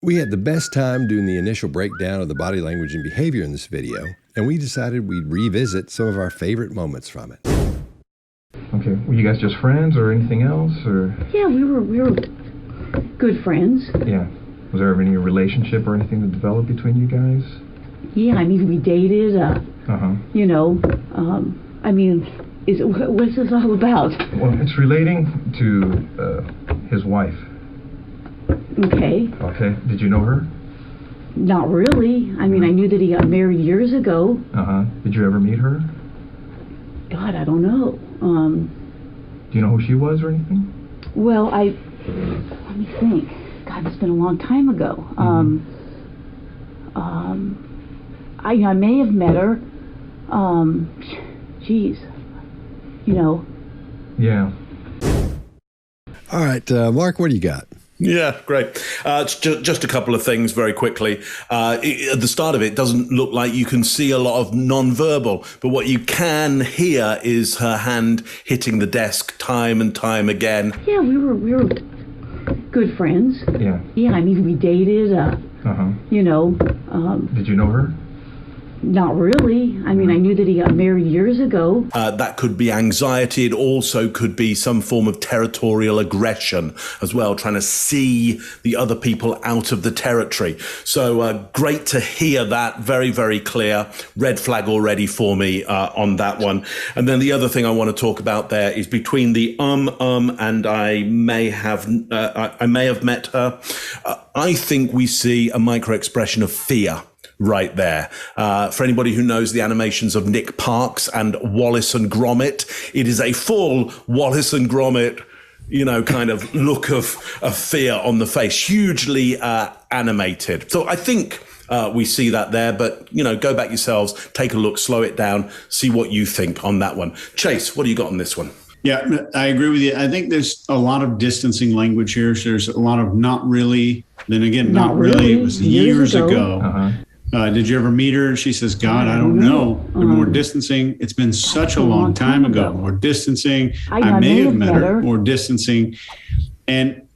We had the best time doing the initial breakdown of the body language and behavior in this video, and we decided we'd revisit some of our favorite moments from it. Okay, were you guys just friends or anything else, or? Yeah, we were good friends. Yeah. Was there ever any relationship or anything that developed between you guys? Yeah, I mean, we dated, you know, I mean, what's this all about? Well, it's relating to his wife. Okay. Okay, did you know her? Not really. I mean, I knew that he got married years ago. Did you ever meet her? God, I don't know. Do you know who she was or anything? Well, let me think. God, it's been a long time ago. I may have met her. Geez. You know. Yeah. All right, Mark, what do you got? Yeah, great. Just a couple of things very quickly. At the start of it, doesn't look like you can see a lot of non-verbal, but what you can hear is her hand hitting the desk time and time again. Yeah, we were good friends. Yeah. Yeah, I mean, we dated, you know. Did you know her? Not really. I mean, I knew that he got married years ago. That could be anxiety. It also could be some form of territorial aggression as well, trying to see the other people out of the territory. So great to hear that. Very, very clear. Red flag already for me on that one. And then the other thing I want to talk about there is between the and I may have met her. I think we see a micro expression of fear right there. For anybody who knows the animations of Nick Parks and Wallace and Gromit, it is a full Wallace and Gromit, you know, kind of look of fear on the face, hugely animated. So I think we see that there, but, you know, go back yourselves, take a look, slow it down, see what you think on that one. Chase, what do you got on this one? Yeah, I agree with you. I think there's a lot of distancing language here. So there's a lot of not really, then again, not really. It was years ago. Did you ever meet her? She says, God, I don't know. The more distancing. It's been such a long time ago. More distancing. I may have met her. More distancing. And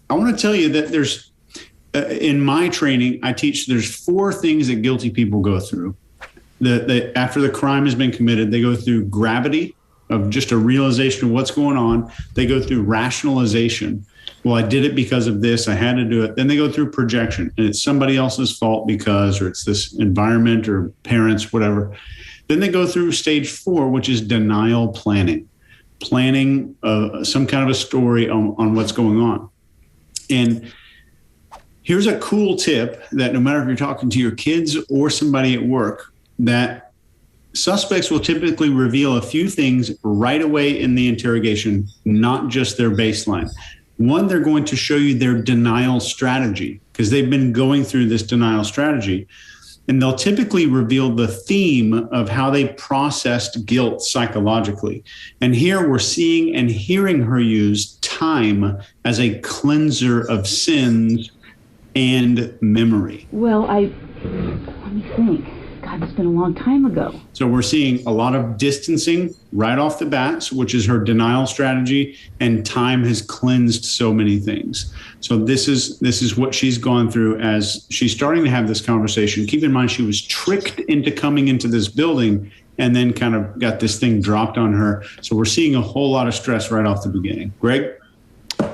I want to tell you that there's, in my training, I teach there's 4 things that guilty people go through. After the crime has been committed, they go through gravity of just a realization of what's going on. They go through rationalization. Well, I did it because of this. I had to do it. Then they go through projection, and it's somebody else's fault because, or it's this environment or parents, whatever. Then they go through stage 4, which is denial planning some kind of a story on what's going on. And here's a cool tip that no matter if you're talking to your kids or somebody at work, that suspects will typically reveal a few things right away in the interrogation, not just their baseline. One, they're going to show you their denial strategy because they've been going through this denial strategy. And they'll typically reveal the theme of how they processed guilt psychologically. And here we're seeing and hearing her use time as a cleanser of sins and memory. Well, let me think. God, it's been a long time ago. So we're seeing a lot of distancing right off the bat, which is her denial strategy, and time has cleansed so many things. So this is what she's gone through as she's starting to have this conversation. Keep in mind, she was tricked into coming into this building and then kind of got this thing dropped on her. So we're seeing a whole lot of stress right off the beginning. Greg?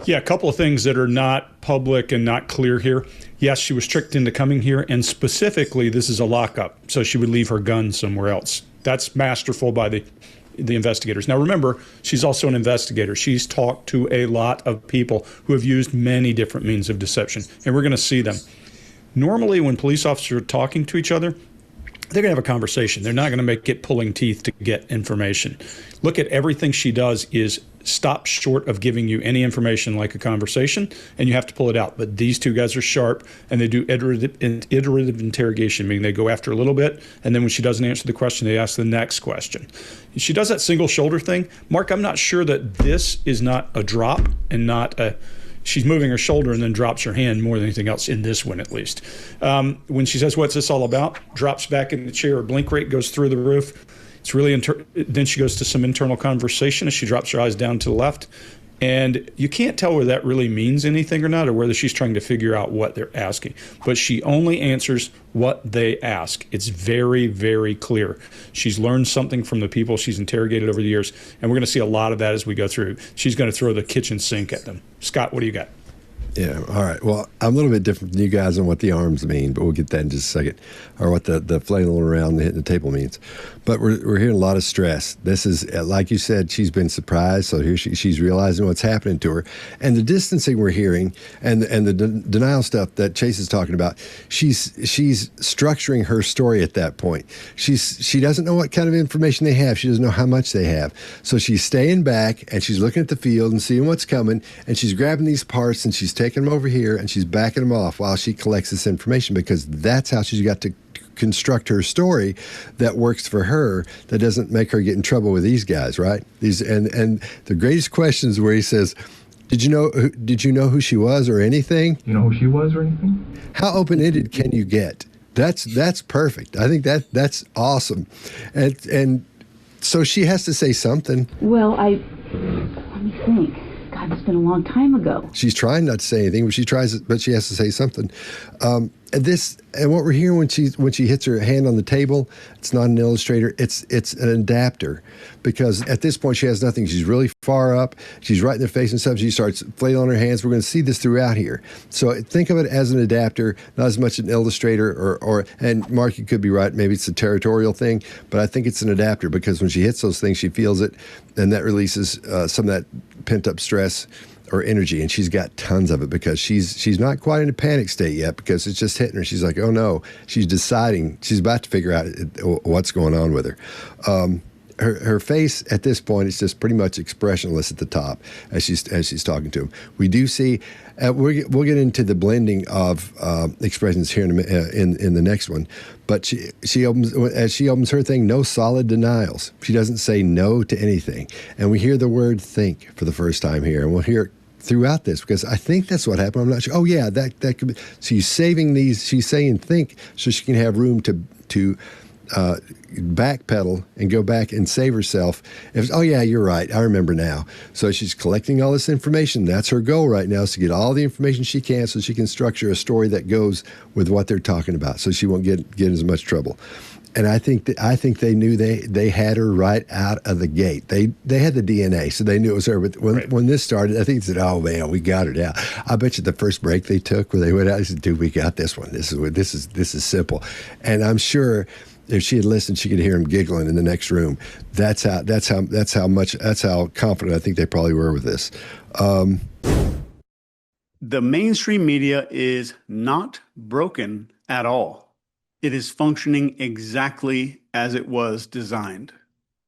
Yeah, a couple of things that are not public and not clear here. Yes, she was tricked into coming here, and specifically, this is a lockup, so she would leave her gun somewhere else. That's masterful by the investigators. Now, remember, she's also an investigator. She's talked to a lot of people who have used many different means of deception, and we're going to see them. Normally, when police officers are talking to each other, they're going to have a conversation. They're not going to make it pulling teeth to get information. Look at everything she does is stop short of giving you any information like a conversation, and you have to pull it out. But these two guys are sharp, and they do iterative interrogation, meaning they go after a little bit, and then when she doesn't answer the question, they ask the next question. She does that single shoulder thing. Mark, I'm not sure that this is not a drop and not a... She's moving her shoulder and then drops her hand more than anything else in this one, at least. When she says, what's this all about? Drops back in the chair. Her blink rate goes through the roof. It's really, then she goes to some internal conversation as she drops her eyes down to the left. And you can't tell whether that really means anything or not, or whether she's trying to figure out what they're asking. But she only answers what they ask. It's very, very clear. She's learned something from the people she's interrogated over the years, and we're going to see a lot of that as we go through. She's going to throw the kitchen sink at them. Scott, what do you got? Yeah, all right. Well, I'm a little bit different than you guys on what the arms mean, but we'll get that in just a second, or what the flailing around and hitting the table means. But we're hearing a lot of stress. This is, like you said, she's been surprised, so here she's realizing what's happening to her. And the distancing we're hearing and the denial stuff that Chase is talking about, she's structuring her story at that point. She doesn't know what kind of information they have. She doesn't know how much they have. So she's staying back, and she's looking at the field and seeing what's coming, and she's grabbing these parts, and she's taking them over here, and she's backing them off while she collects this information, because that's how she's got to construct her story that works for her, that doesn't make her get in trouble with these guys, right? And the greatest questions where he says, Did you know who she was or anything? You know who she was or anything? How open-ended can you get? That's perfect. I think that's awesome. And so she has to say something. Well, let me think. God, it's been a long time ago. She's trying not to say anything, but she has to say something. And what we're hearing when she hits her hand on the table, it's not an illustrator, it's an adapter, because at this point she has nothing. She's really far up. She's right in their face and stuff. She starts flailing her hands. We're going to see this throughout here. So think of it as an adapter, not as much an illustrator and Mark, you could be right. Maybe it's a territorial thing, but I think it's an adapter, because when she hits those things, she feels it, and that releases some of that pent up stress or energy, and she's got tons of it, because she's not quite in a panic state yet, because it's just hitting her. She's like, oh no, she's deciding, she's about to figure out what's going on with her. Her face at this point is just pretty much expressionless at the top as she's talking to him. We do see, we'll get into the blending of expressions here in the next one, but as she opens her thing, no solid denials. She doesn't say no to anything, and we hear the word think for the first time here, and we'll hear it throughout this, because I think that's what happened. I'm not sure. Oh yeah, that could be. So she's saving these. She's saying think so she can have room to backpedal and go back and save herself. Oh yeah, you're right, I remember now. So she's collecting all this information. That's her goal right now, is to get all the information she can, so she can structure a story that goes with what they're talking about, so she won't get in as much trouble. And I think they knew they had her right out of the gate. They had the DNA, so they knew it was her. But when this started, I think they said, "Oh man, we got her now." I bet you the first break they took, where they went out, they said, "Dude, we got this one. This is simple." And I'm sure if she had listened, she could hear him giggling in the next room. That's how confident I think they probably were with this. The mainstream media is not broken at all. It is functioning exactly as it was designed.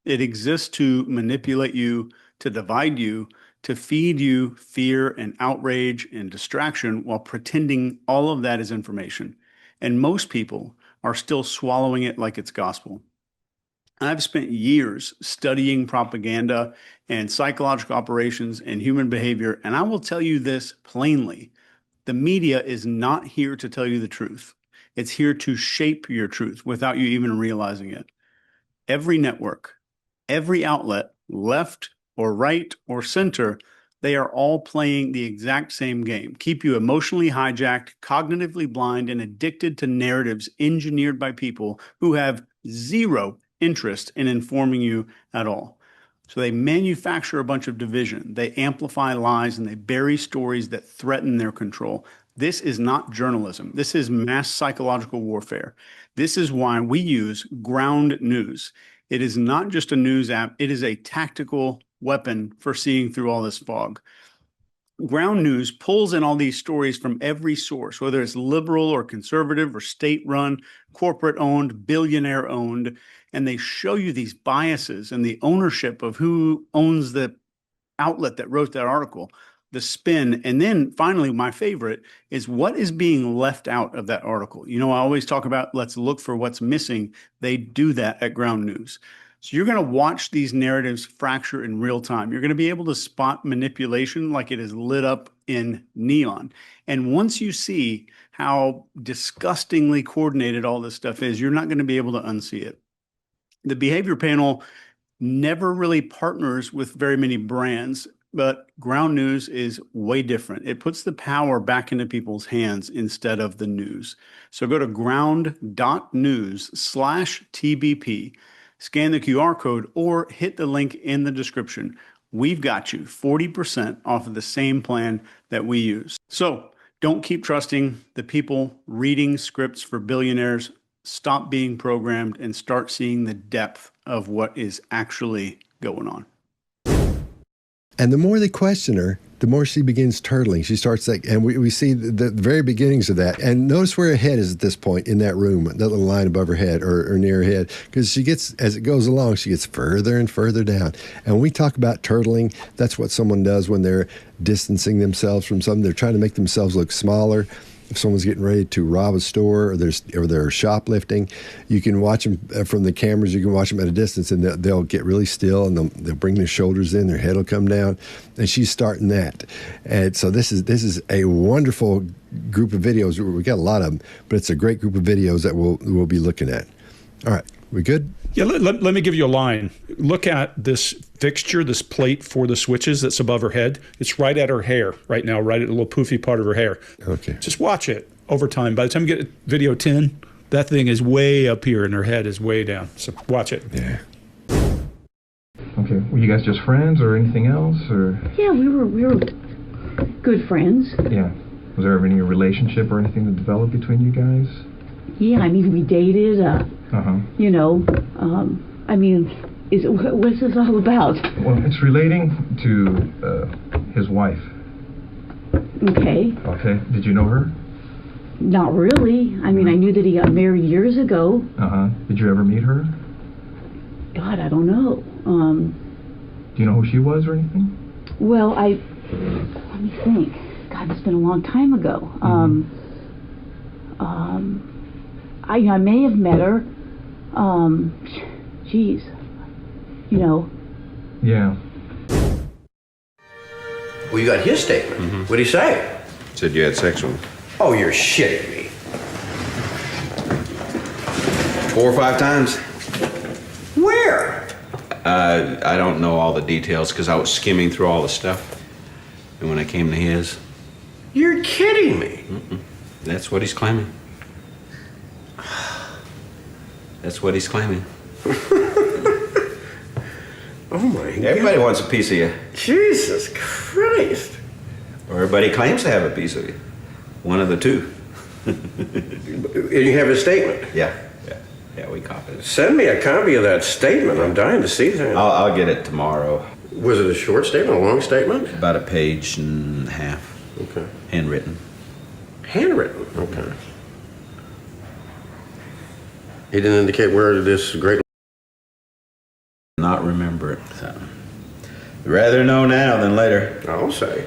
It exists to manipulate you, to divide you, to feed you fear and outrage and distraction, while pretending all of that is information. And most people are still swallowing it like it's gospel. I've spent years studying propaganda and psychological operations and human behavior, and I will tell you this plainly: the media is not here to tell you the truth. It's here to shape your truth without you even realizing it. Every network, every outlet, left or right or center, they are all playing the exact same game. Keep you emotionally hijacked, cognitively blind, and addicted to narratives engineered by people who have zero interest in informing you at all. So they manufacture a bunch of division. They amplify lies, and they bury stories that threaten their control. This is not journalism. This is mass psychological warfare. This is why we use ground news. It is not just a news app. It is a tactical weapon for seeing through all this fog. Ground news pulls in all these stories from every source, whether it's liberal or conservative or state-run, corporate-owned, billionaire-owned, and they show you these biases and the ownership of who owns the outlet that wrote that article, the spin. And then finally, my favorite is what is being left out of that article. You know, I always talk about let's look for what's missing. They do that at ground news. So you're going to watch these narratives fracture in real time. You're going to be able to spot manipulation like it is lit up in neon. And once you see how disgustingly coordinated all this stuff is, you're not going to be able to unsee it. The behavior panel never really partners with very many brands. But ground news is way different. It puts the power back into people's hands instead of the news. So go to ground.news/TBP, scan the QR code, or hit the link in the description. We've got you 40% off of the same plan that we use. So don't keep trusting the people reading scripts for billionaires. Stop being programmed and start seeing the depth of what is actually going on. And the more they question her, the more she begins turtling. She starts like, and we see the very beginnings of that. And notice where her head is at this point in that room, that little line above her head or near her head, because she gets, as it goes along, she gets further and further down. And when we talk about turtling, that's what someone does when they're distancing themselves from something. They're trying to make themselves look smaller. If someone's getting ready to rob a store or they're shoplifting, you can watch them from the cameras. You can watch them at a distance, and they'll get really still, and they'll bring their shoulders in, their head will come down, and she's starting that. And so this is a wonderful group of videos. We got a lot of them, but it's a great group of videos that we'll be looking at. All right, we good? Yeah, let me give you a line. Look at this fixture, this plate for the switches that's above her head. It's right at her hair right now, right at a little poofy part of her hair. Okay. Just watch it over time. By the time you get to video 10, that thing is way up here and her head is way down. So watch it. Yeah. Okay. Were you guys just friends or anything else, or? Yeah, we were good friends. Yeah. Was there ever any relationship or anything that developed between you guys? Yeah, I mean, we dated. You know, I mean, what's this all about? Well, it's relating to his wife. Okay. Okay. Did you know her? Not really. I mean, I knew that he got married years ago. Did you ever meet her? God, I don't know. Do you know who she was or anything? Well, let me think. God, it's been a long time ago. I may have met her. Geez. You know. Yeah. Well, you got his statement. What'd he say? Said you had sex with him. Oh, you're shitting me. 4 or 5 times. Where? I don't know all the details because I was skimming through all the stuff. And when I came to his... You're kidding me. That's what he's claiming. That's what he's claiming. Oh my God. Everybody wants a piece of you. Jesus Christ. Or everybody claims to have a piece of you. One of the two. And you have his statement? Yeah, we copied it. Send me a copy of that statement. I'm dying to see that. I'll get it tomorrow. Was it a short statement, a long statement? About a page and a half. Okay. Handwritten. Handwritten? Okay. He didn't indicate where this great... Not remember it. So. Rather know now than later. I'll say.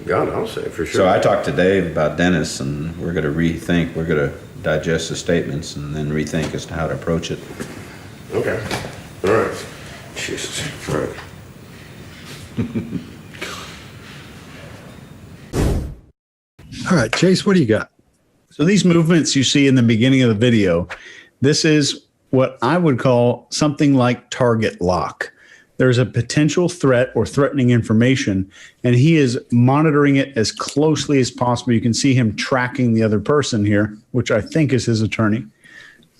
God, I'll say for sure. So I talked to Dave about Dennis, and we're going to rethink. We're going to digest the statements and then rethink as to how to approach it. Okay. All right. Jesus. All right. All right, Chase, what do you got? So these movements you see in the beginning of the video, this is what I would call something like target lock. There's a potential threat or threatening information, and he is monitoring it as closely as possible. You can see him tracking the other person here, which I think is his attorney,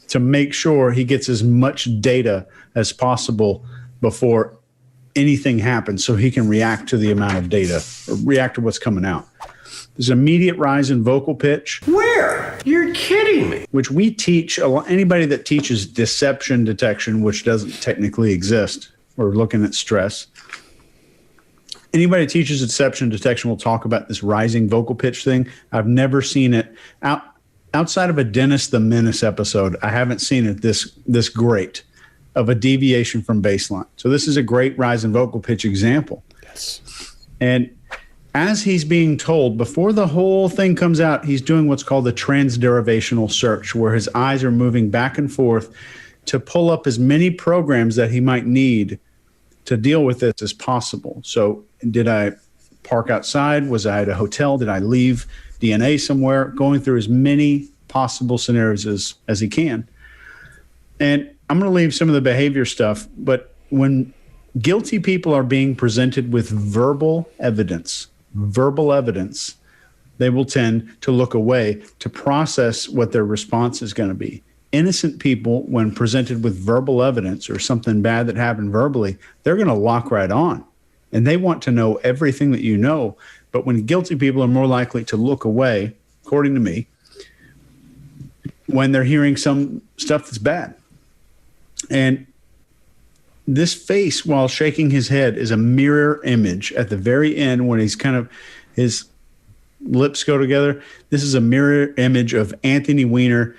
to make sure he gets as much data as possible before anything happens so he can react to the amount of data or react to what's coming out. There's an immediate rise in vocal pitch. Where? You're kidding me. Which we teach, anybody that teaches deception detection, which doesn't technically exist. We're looking at stress. Anybody that teaches deception detection will talk about this rising vocal pitch thing. I've never seen it outside of a Dennis the Menace episode. I haven't seen it this great of a deviation from baseline. So this is a great rise in vocal pitch example. Yes. And as he's being told, before the whole thing comes out, he's doing what's called the transderivational search, where his eyes are moving back and forth to pull up as many programs that he might need to deal with this as possible. So did I park outside? Was I at a hotel? Did I leave DNA somewhere? Going through as many possible scenarios as he can. And I'm going to leave some of the behavior stuff, but when guilty people are being presented with verbal evidence, they will tend to look away to process what their response is going to be. Innocent people, when presented with verbal evidence or something bad that happened verbally, they're going to lock right on. And they want to know everything that you know. But when guilty people are more likely to look away, according to me, when they're hearing some stuff that's bad. And this face, while shaking his head, is a mirror image at the very end when he's kind of, his lips go together. This is a mirror image of Anthony Weiner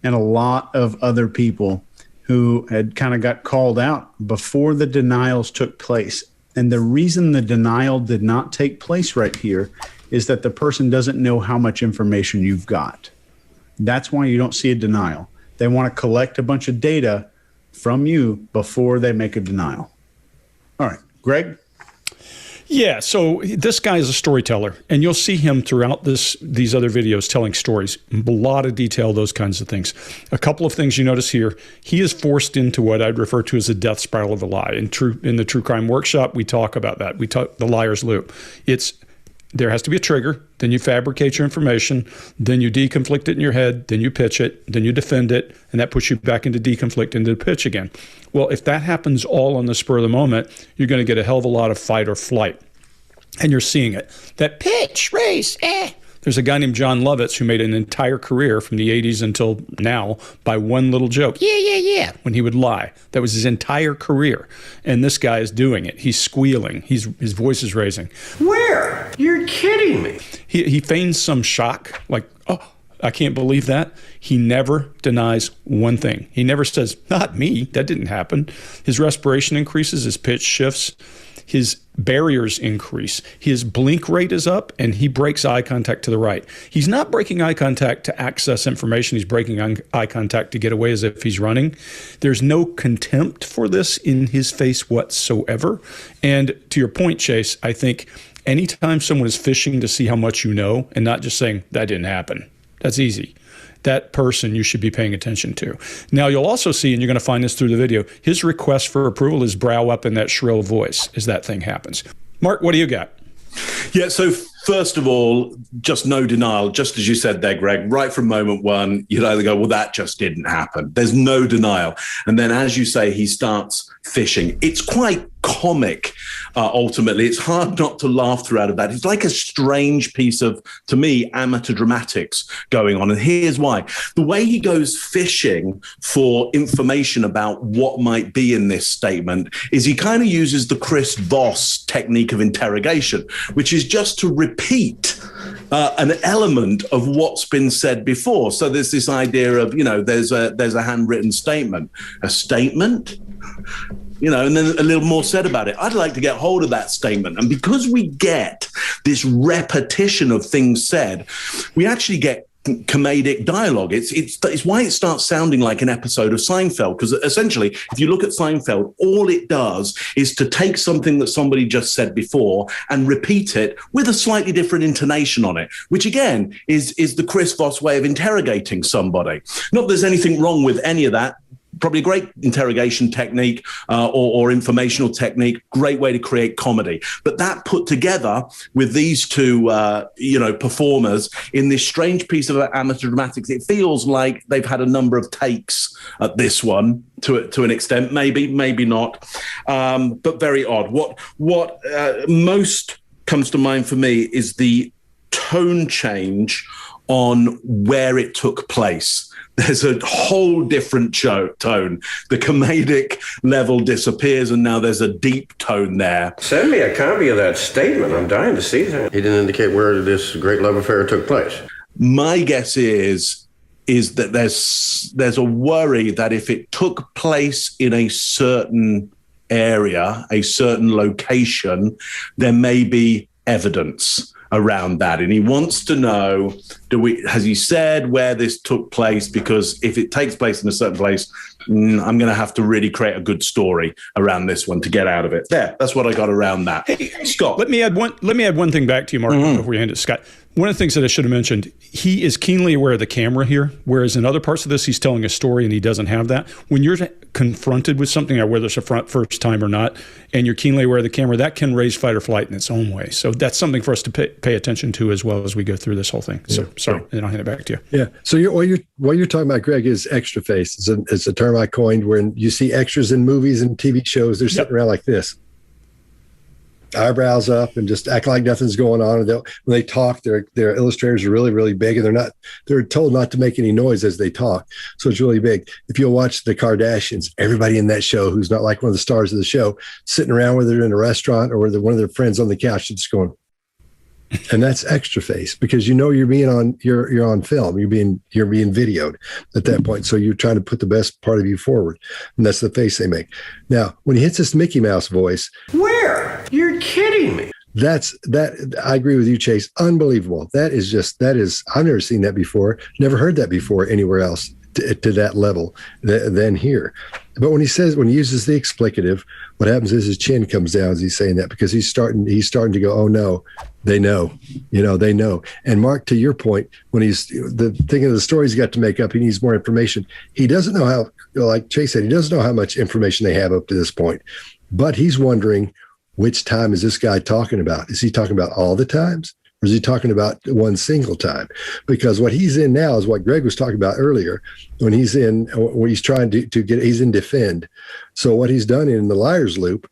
and a lot of other people who had kind of got called out before the denials took place. And the reason the denial did not take place right here is that the person doesn't know how much information you've got. That's why you don't see a denial. They want to collect a bunch of data from you before they make a denial. All right, Greg? Yeah, so this guy is a storyteller, and you'll see him throughout these other videos telling stories, a lot of detail, those kinds of things. A couple of things you notice here, he is forced into what I'd refer to as a death spiral of a lie. In the True Crime Workshop, we talk about that. We talk the liar's loop. There has to be a trigger, then you fabricate your information, then you deconflict it in your head, then you pitch it, then you defend it, and that puts you back into deconflict, into the pitch again. Well, if that happens all on the spur of the moment, you're going to get a hell of a lot of fight or flight. And you're seeing it. That pitch, race, There's a guy named John Lovitz who made an entire career from the 80s until now by one little joke. Yeah, when he would lie. That was his entire career. And this guy is doing it. He's squealing. His voice is raising. Where? You're kidding me. He feigns some shock, like, oh, I can't believe that. He never denies one thing. He never says, not me, that didn't happen. His respiration increases, his pitch shifts, his barriers increase, his blink rate is up, and he breaks eye contact to the right. He's not breaking eye contact to access information. He's breaking eye contact to get away as if he's running. There's no contempt for this in his face whatsoever. And to your point, Chase, I think anytime someone is fishing to see how much you know and not just saying, that didn't happen, that's easy. That person you should be paying attention to. Now, you'll also see, and you're going to find this through the video, his request for approval is brow up in that shrill voice as that thing happens. Mark, what do you got? Yeah, so first of all, just no denial, just as you said there, Greg, right from moment one, you'd either go, well, that just didn't happen. There's no denial. And then, as you say, he starts fishing. It's quite comic, ultimately. It's hard not to laugh throughout of that. It's like a strange piece of, to me, amateur dramatics going on. And here's why. The way he goes fishing for information about what might be in this statement is he kind of uses the Chris Voss technique of interrogation, which is just to repeat an element of what's been said before. So there's this idea of, there's a handwritten statement. A statement? And then a little more said about it. I'd like to get hold of that statement. And because we get this repetition of things said, we actually get comedic dialogue. It's why it starts sounding like an episode of Seinfeld, because essentially, if you look at Seinfeld, all it does is to take something that somebody just said before and repeat it with a slightly different intonation on it, which again is the Chris Voss way of interrogating somebody. Not that there's anything wrong with any of that. Probably a great interrogation technique or informational technique, great way to create comedy. But that put together with these two, performers in this strange piece of amateur dramatics, it feels like they've had a number of takes at this one to an extent, maybe not, but very odd. What most comes to mind for me is the tone change on where it took place. There's a whole different tone. The comedic level disappears, and now there's a deep tone there. Send me a copy of that statement. I'm dying to see that. He didn't indicate where this great love affair took place. My guess is that there's a worry that if it took place in a certain area, a certain location, there may be evidence around that. And he wants to know Has he said where this took place? Because if it takes place in a certain place, I'm going to have to really create a good story around this one to get out of it. That's what I got around that. Hey, Scott, let me add one thing back to you, Mark, before we hand it to Scott. One of the things that I should have mentioned, he is keenly aware of the camera here, whereas in other parts of this, he's telling a story and he doesn't have that. When you're confronted with something, whether it's a first time or not, and you're keenly aware of the camera, that can raise fight or flight in its own way. So that's something for us to pay attention to as well as we go through this whole thing. So sorry, and then I'll hand it back to you. Yeah. So what you're talking about, Greg, is extra face. It's a term I coined when you see extras in movies and TV shows. They're sitting around like this, eyebrows up, and just act like nothing's going on. And when they talk, their illustrators are really, really big, and they're told not to make any noise as they talk. So it's really big. If you'll watch the Kardashians, everybody in that show who's not like one of the stars of the show, sitting around, whether they're in a restaurant or whether one of their friends on the couch, just going, and that's extra face, because you're being you're on film, you're being videoed at that point. So you're trying to put the best part of you forward, and that's the face they make. Now, when he hits this Mickey Mouse voice, Where? You're kidding me. That I agree with you, Chase. Unbelievable. That is I've never seen that before, never heard that before anywhere else to that level than here. But when he uses the explicative, what happens is his chin comes down as he's saying that, because he's starting to go, oh no, they know, they know. And Mark, to your point, when he's thinking of the stories he's got to make up, he needs more information. He doesn't know how, like Chase said, he doesn't know how much information they have up to this point, but he's wondering, which time is this guy talking about? Is he talking about all the times? Or is he talking about one single time? Because what he's in now is what Greg was talking about earlier, when he's trying to get, he's in defend. So what he's done in the liar's loop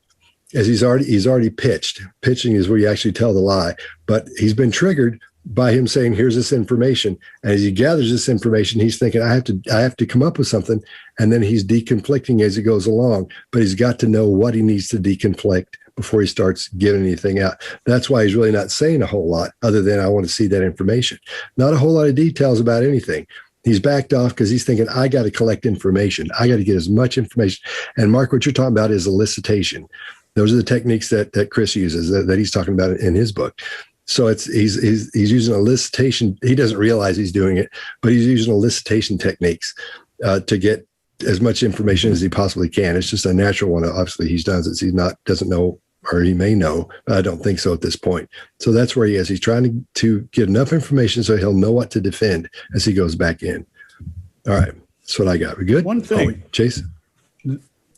is he's already pitched. Pitching is where you actually tell the lie, but he's been triggered by him saying, here's this information. And as he gathers this information, he's thinking, I have to come up with something. And then he's deconflicting as he goes along, but he's got to know what he needs to deconflict before he starts giving anything out. That's why he's really not saying a whole lot other than, I want to see that information. Not a whole lot of details about anything. He's backed off because he's thinking, I got to collect information. I got to get as much information. And Mark, what you're talking about is elicitation. Those are the techniques that Chris uses, that he's talking about in his book. So he's using elicitation. He doesn't realize he's doing it, but he's using elicitation techniques to get as much information as he possibly can. It's just a natural one. Obviously, he doesn't know, or he may know, but I don't think so at this point. So that's where he is. He's trying to get enough information so he'll know what to defend as he goes back in. All right. That's what I got. We good? One thing. Chase?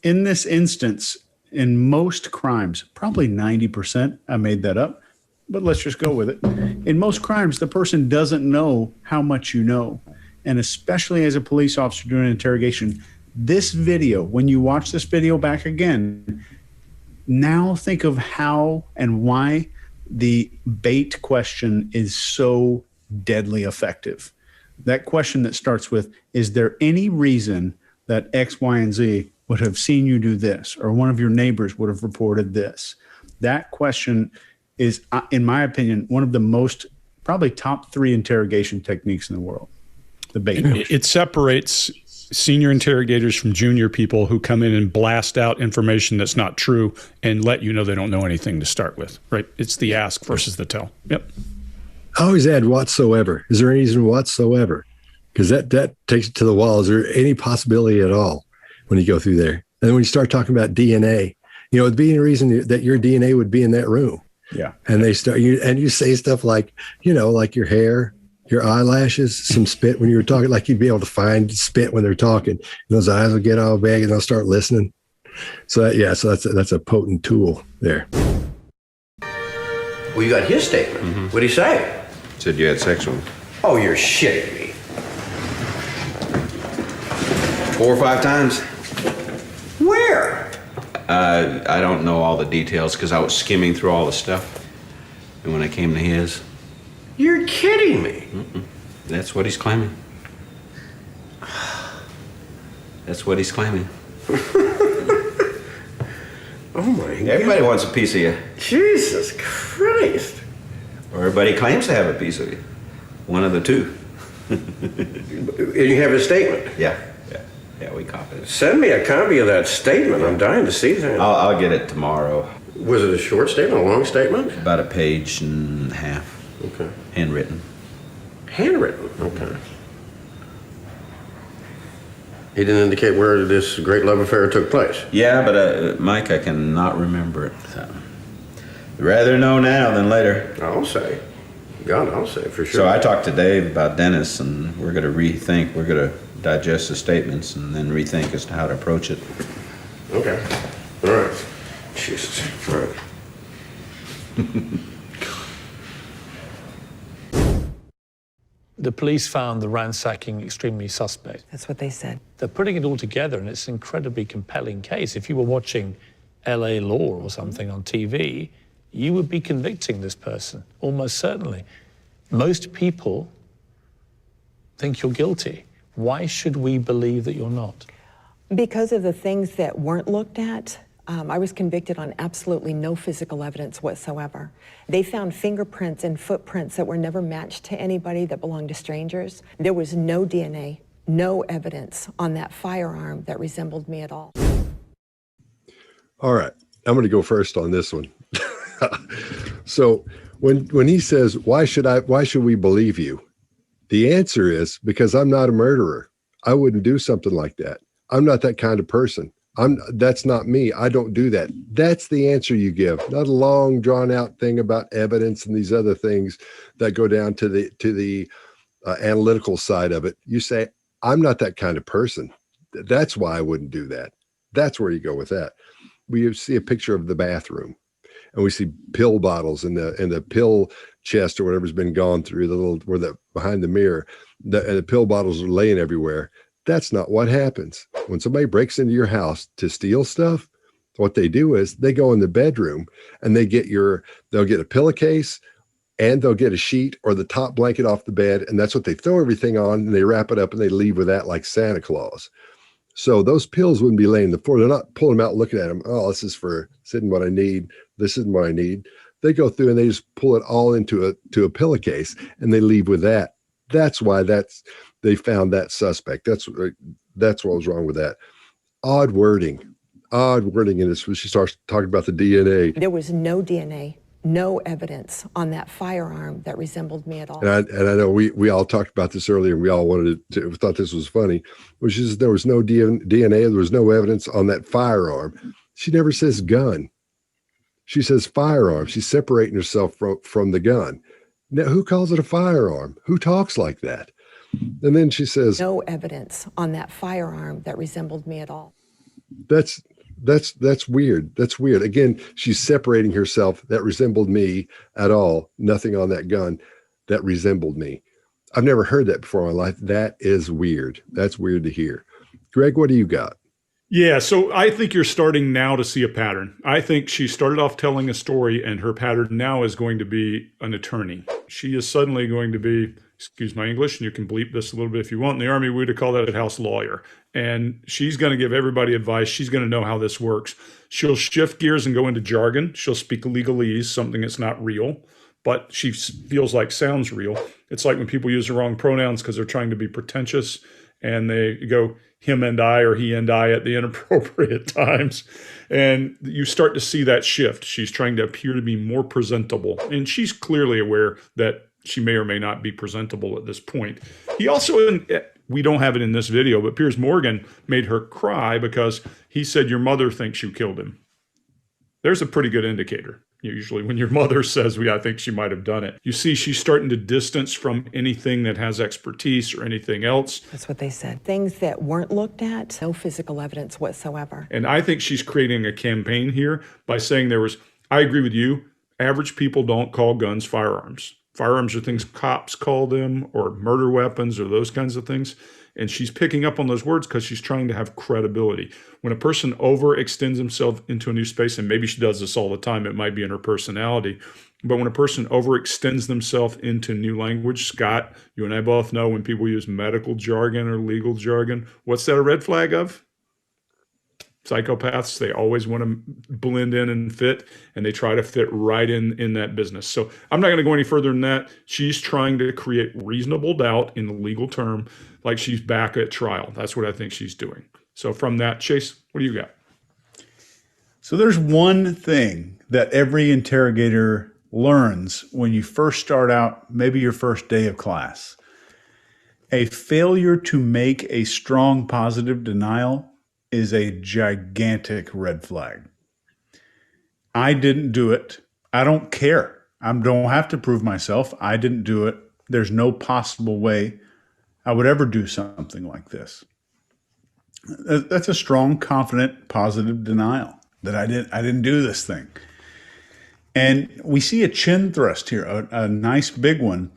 In this instance, in most crimes, probably 90%, I made that up, but let's just go with it. In most crimes, the person doesn't know how much you know. And especially as a police officer doing an interrogation, this video, when you watch this video back again, now think of how and why the bait question is so deadly effective. That question that starts with, is there any reason that X, Y, and Z would have seen you do this, or one of your neighbors would have reported this? That question is, in my opinion, one of the most, probably top 3 interrogation techniques in the world. The bait. It separates senior interrogators from junior people who come in and blast out information that's not true and let you know they don't know anything to start with, right? It's the ask versus the tell. Yep. I always add whatsoever. Is there any reason whatsoever? Because that takes it to the wall. Is there any possibility at all when you go through there? And then when you start talking about DNA, it'd be a reason that your DNA would be in that room. Yeah. And you say stuff like, like your hair, your eyelashes, some spit when you were talking, like you'd be able to find spit when they're talking. And those eyes will get all big and they'll start listening. So that's a potent tool there. Well, you got his statement. Mm-hmm. What'd he say? Said you had sex with him. Oh, you're shitting me. 4 or 5 times. Where? I don't know all the details because I was skimming through all the stuff. And when I came to his... You're kidding me. Mm-mm. That's what he's claiming. That's what he's claiming. Oh my God. Everybody wants a piece of you. Jesus Christ. Or everybody claims to have a piece of you. One of the two. And you have a statement? Yeah, we copied it. Send me a copy of that statement. I'm dying to see that. I'll get it tomorrow. Was it a short statement, a long statement? About a page and a half. Okay. Handwritten. Handwritten, okay. He didn't indicate where this great love affair took place. Yeah, but Mike, I cannot remember it. So. Rather know now than later. I'll say. God, I'll say for sure. So I talked to Dave about Dennis, and we're going to rethink. We're going to digest the statements and then rethink as to how to approach it. Okay. All right. Jesus. All right. The police found the ransacking extremely suspect. That's what they said. They're putting it all together, and it's an incredibly compelling case. If you were watching LA Law or something on TV, you would be convicting this person, almost certainly. Most people think you're guilty. Why should we believe that you're not? Because of the things that weren't looked at, I was convicted on absolutely no physical evidence whatsoever. They found fingerprints and footprints that were never matched to anybody that belonged to strangers. There was no DNA, no evidence on that firearm that resembled me at all. All right, I'm going to go first on this one. So when he says, why should we believe you? The answer is because I'm not a murderer. I wouldn't do something like that. I'm not that kind of person. That's not me. I don't do that. That's the answer you give, not a long drawn out thing about evidence and these other things that go down to the analytical side of it. You say, I'm not that kind of person. That's why I wouldn't do that. That's where you go with that. We see a picture of the bathroom and we see pill bottles in the pill chest or whatever's been gone through behind the mirror, and the pill bottles are laying everywhere. That's not what happens. When somebody breaks into your house to steal stuff, what they do is they go in the bedroom and they'll get a pillowcase and they'll get a sheet or the top blanket off the bed. And that's what they throw everything on, and they wrap it up and they leave with that like Santa Claus. So those pills wouldn't be laying on the floor. They're not pulling them out, looking at them. Oh, this isn't what I need. This isn't what I need. They go through and they just pull it all into a pillowcase and they leave with that. That's why they found that suspect. That's what was wrong with that. Odd wording in this. When she starts talking about the DNA. There was no DNA, no evidence on that firearm that resembled me at all. And I know we all talked about this earlier, and we all thought this was funny. When she says there was no DNA, there was no evidence on that firearm. She never says gun. She says firearm. She's separating herself from the gun. Now, who calls it a firearm? Who talks like that? And then she says, no evidence on that firearm that resembled me at all. That's weird. That's weird. Again, she's separating herself. That resembled me at all. Nothing on that gun that resembled me. I've never heard that before in my life. That is weird. That's weird to hear. Greg, what do you got? Yeah, so I think you're starting now to see a pattern. I think she started off telling a story, and her pattern now is going to be an attorney. She is suddenly going to be, excuse my English, and you can bleep this a little bit if you want. In the Army, we would call that a house lawyer. And she's going to give everybody advice. She's going to know how this works. She'll shift gears and go into jargon. She'll speak legalese, something that's not real, but she feels like sounds real. It's like when people use the wrong pronouns because they're trying to be pretentious, and they go him and I or he and I at the inappropriate times. And you start to see that shift. She's trying to appear to be more presentable. And she's clearly aware that she may or may not be presentable at this point. He also, we don't have it in this video, but Piers Morgan made her cry because he said, your mother thinks you killed him. There's a pretty good indicator. Usually when your mother says, I think she might have done it. You see, she's starting to distance from anything that has expertise or anything else. That's what they said. Things that weren't looked at, no physical evidence whatsoever. And I think she's creating a campaign here by saying I agree with you, average people don't call guns firearms. Firearms are things cops call them, or murder weapons, or those kinds of things. And she's picking up on those words because she's trying to have credibility. When a person overextends himself into a new space, and maybe she does this all the time, it might be in her personality, but when a person overextends themselves into new language, Scott, you and I both know when people use medical jargon or legal jargon, what's that a red flag of? Psychopaths, they always want to blend in and fit, and they try to fit right in that business. So I'm not going to go any further than that. She's trying to create reasonable doubt in the legal term, like she's back at trial. That's what I think she's doing. So from that, Chase, what do you got? So there's one thing that every interrogator learns when you first start out, maybe your first day of class. A failure to make a strong positive denial is a gigantic red flag. I didn't do it. I don't care. I don't have to prove myself. I didn't do it. There's no possible way I would ever do something like this. That's a strong, confident, positive denial that I didn't do this thing. And we see a chin thrust here, a nice big one,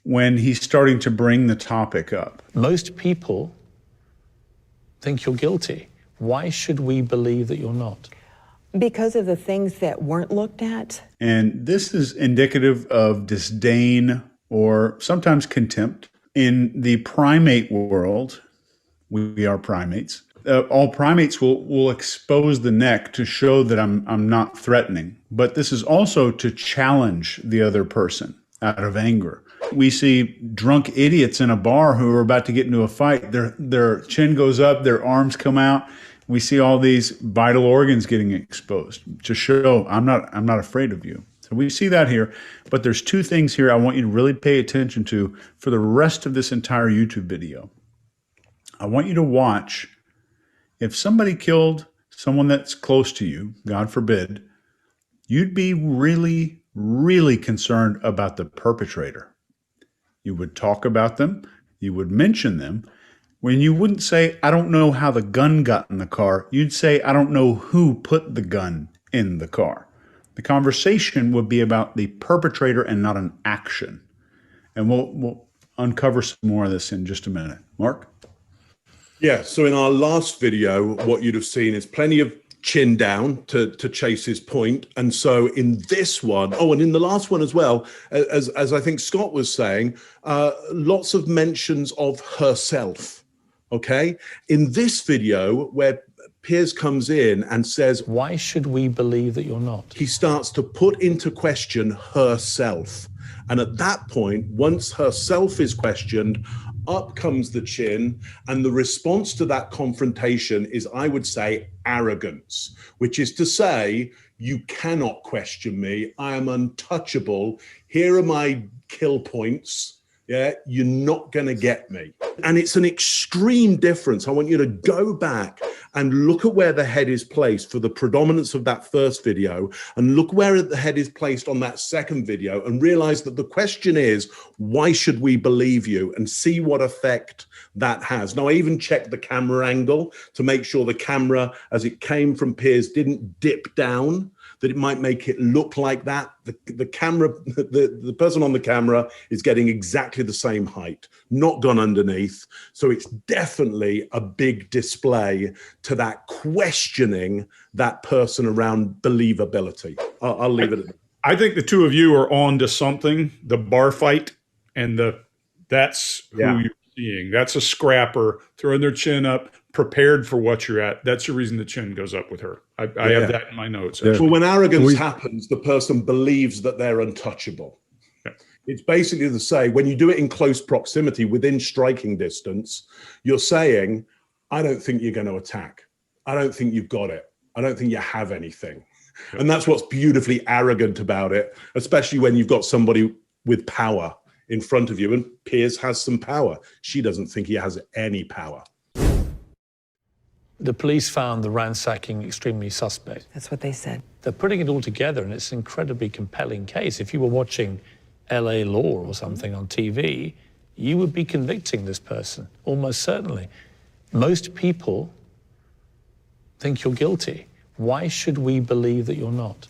when he's starting to bring the topic up. Most people think you're guilty. Why should we believe that you're not? Because of the things that weren't looked at. And this is indicative of disdain or sometimes contempt. In the primate world, we are primates. All primates will expose the neck to show that I'm not threatening. But this is also to challenge the other person out of anger. We see drunk idiots in a bar who are about to get into a fight. Their chin goes up, their arms come out. We see all these vital organs getting exposed to show I'm not afraid of you. So we see that here. But there's two things here I want you to really pay attention to for the rest of this entire YouTube video. I want you to watch if somebody killed someone that's close to you, God forbid, you'd be really, really concerned about the perpetrator. You would talk about them. You would mention them. When you wouldn't say, I don't know how the gun got in the car, you'd say, I don't know who put the gun in the car. The conversation would be about the perpetrator and not an action. And we'll uncover some more of this in just a minute. Mark? Yeah, so in our last video, what you'd have seen is plenty of chin down to chase his point. And so in this one, and in the last one as well, as I think Scott was saying, lots of mentions of herself, okay? In this video, where Piers comes in and says, why should we believe that you're not? He starts to put into question herself. And at that point, once herself is questioned, up comes the chin, and the response to that confrontation is, I would say, arrogance, which is to say, you cannot question me. I am untouchable. Here are my kill points. Yeah, you're not going to get me. And it's an extreme difference. I want you to go back and look at where the head is placed for the predominance of that first video, and look where the head is placed on that second video, and realize that the question is, why should we believe you? And see what effect that has. Now, I even checked the camera angle to make sure the camera, as it came from Piers, didn't dip down, that it might make it look like that. The camera, the person on the camera is getting exactly the same height, not gone underneath. So it's definitely a big display to that questioning that person around believability. I'll leave it at that. I think the two of you are on to something, the bar fight, and that's who you're seeing. That's a scrapper throwing their chin up, prepared for what you're at. That's the reason the chin goes up with her. I have that in my notes. Yeah. Well, when arrogance happens, the person believes that they're untouchable. Yeah. It's basically to say, when you do it in close proximity, within striking distance, you're saying, I don't think you're going to attack. I don't think you've got it. I don't think you have anything. Yeah. And that's what's beautifully arrogant about it, especially when you've got somebody with power in front of you. And Piers has some power. She doesn't think he has any power. The police found the ransacking extremely suspect. That's what they said. They're putting it all together, and it's an incredibly compelling case. If you were watching LA Law or something on TV, you would be convicting this person, almost certainly. Most people think you're guilty. Why should we believe that you're not?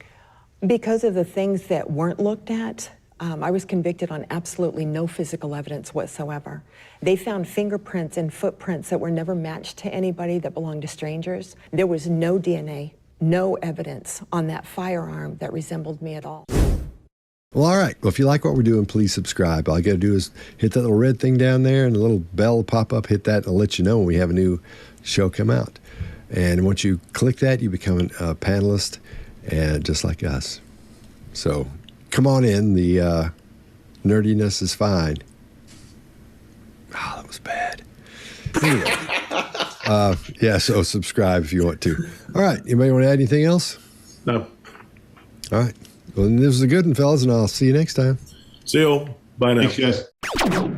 Because of the things that weren't looked at. I was convicted on absolutely no physical evidence whatsoever. They found fingerprints and footprints that were never matched to anybody that belonged to strangers. There was no DNA, no evidence on that firearm that resembled me at all. Well, all right. Well, if you like what we're doing, please subscribe. All you got to do is hit that little red thing down there, and the little bell will pop up. Hit that, and it'll let you know when we have a new show come out. And once you click that, you become a panelist, and just like us. So come on in. The nerdiness is fine. Oh, that was bad. Anyway, so subscribe if you want to. All right. Anybody want to add anything else? No. All right. Well, this was a good one, fellas, and I'll see you next time. See you all. Bye now. Thanks, guys.